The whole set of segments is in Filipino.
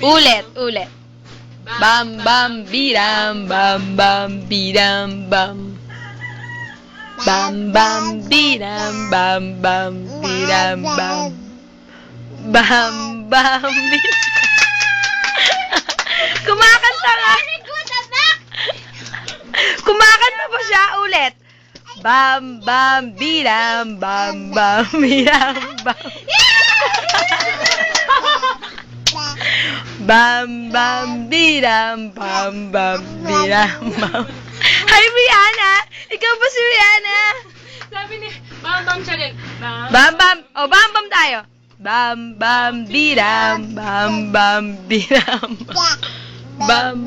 Ulit, ulit. Bam bam bidam bam bam bidam bam. Bam bam bidam bam bam bidam bam. Bam bam bidam. Kumakanta nga. Kumakanta pa siya ulit. Bam bam bidam bam bam bidam bam. Bam bam bidam bam bam bidam bam. Hi Rihanna! Ikaw ba si Rihanna? Sabi ni, bam bam siya din. Bam bam. O bam bam tayo. Bam bam bidam bam bam bidam bam. Bam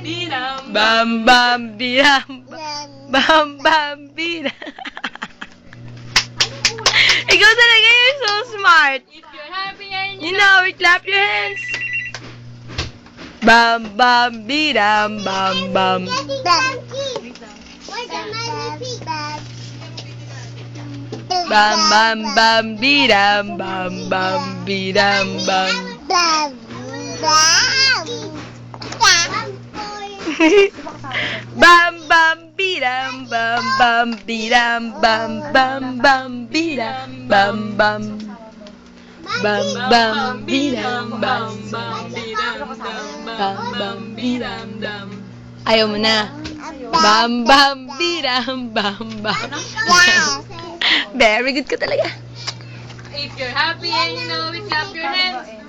Bidam. bam bam bidam bam bam bidam. Ikaw talaga, you're so smart. If you're happy and You know it, clap your hands. Bam bam bidam bam bam. Bam bam bam bidam bam bam bidam bam. Bam bam bidam bam bam bidam bam bam bam bidam bam bam. Bam bam bidam bam bam bam bam bidam bam. Ayaw mo na. Bam bam bidam bam bam. Very good ka talaga. if you're happy and you know it, clap your hands.